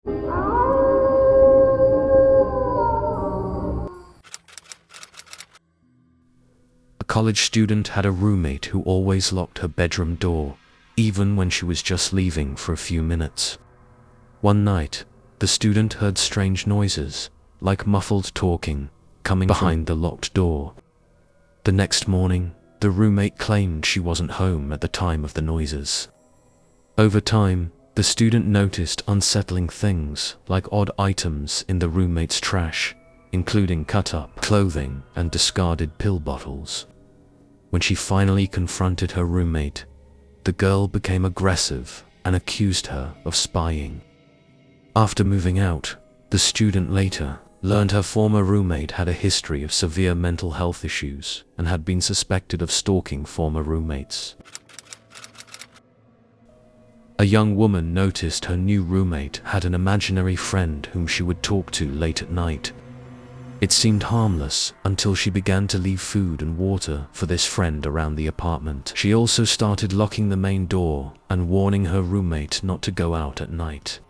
A college student had a roommate who always locked her bedroom door, even when she was just leaving for a few minutes. One night, the student heard strange noises, like muffled talking, coming behind the locked door. The next morning, the roommate claimed she wasn't home at the time of the noises. Over time, the student noticed unsettling things like odd items in the roommate's trash, including cut-up clothing and discarded pill bottles. When she finally confronted her roommate, the girl became aggressive and accused her of spying. After moving out, the student later learned her former roommate had a history of severe mental health issues and had been suspected of stalking former roommates. A young woman noticed her new roommate had an imaginary friend whom she would talk to late at night. It seemed harmless until she began to leave food and water for this friend around the apartment. She also started locking the main door and warning her roommate not to go out at night,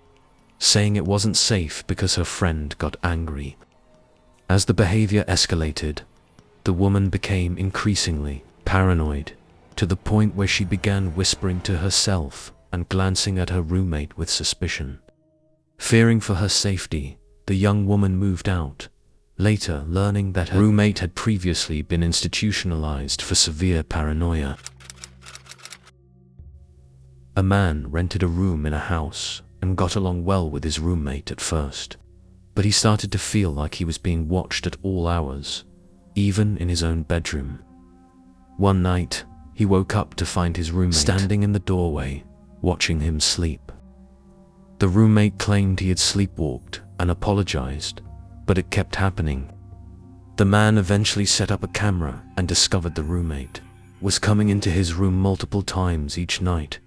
saying it wasn't safe because her friend got angry. As the behavior escalated, the woman became increasingly paranoid, to the point where she began whispering to herself and glancing at her roommate with suspicion. Fearing for her safety, the young woman moved out, later learning that her roommate had previously been institutionalized for severe paranoia. A man rented a room in a house and got along well with his roommate at first, but he started to feel like he was being watched at all hours, even in his own bedroom. One night, he woke up to find his roommate standing in the doorway, watching him sleep. The roommate claimed he had sleepwalked and apologized, but it kept happening. The man eventually set up a camera and discovered the roommate was coming into his room multiple times each night,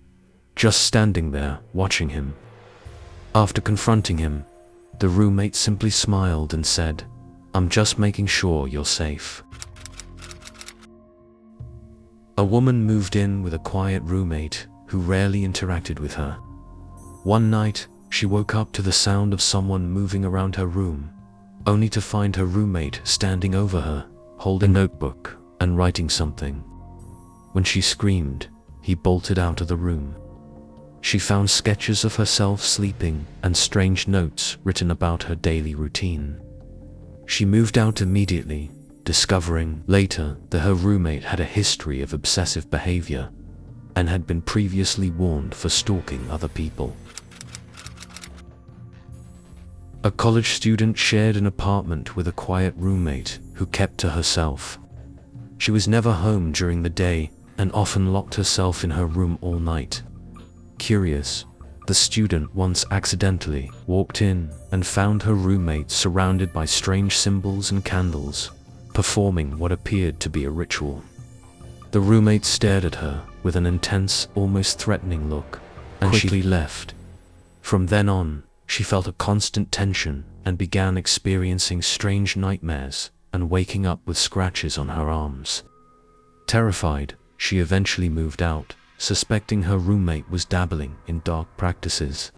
just standing there watching him. After confronting him, the roommate simply smiled and said, "I'm just making sure you're safe." A woman moved in with a quiet roommate who rarely interacted with her. One night, she woke up to the sound of someone moving around her room, only to find her roommate standing over her, holding a notebook and writing something. When she screamed, he bolted out of the room. She found sketches of herself sleeping and strange notes written about her daily routine. She moved out immediately, discovering later that her roommate had a history of obsessive behavior and had been previously warned for stalking other people. A college student shared an apartment with a quiet roommate who kept to herself. She was never home during the day and often locked herself in her room all night. Curious, the student once accidentally walked in and found her roommate surrounded by strange symbols and candles, performing what appeared to be a ritual. The roommate stared at her with an intense, almost threatening look, and quickly left. From then on, she felt a constant tension and began experiencing strange nightmares and waking up with scratches on her arms. Terrified, she eventually moved out, suspecting her roommate was dabbling in dark practices.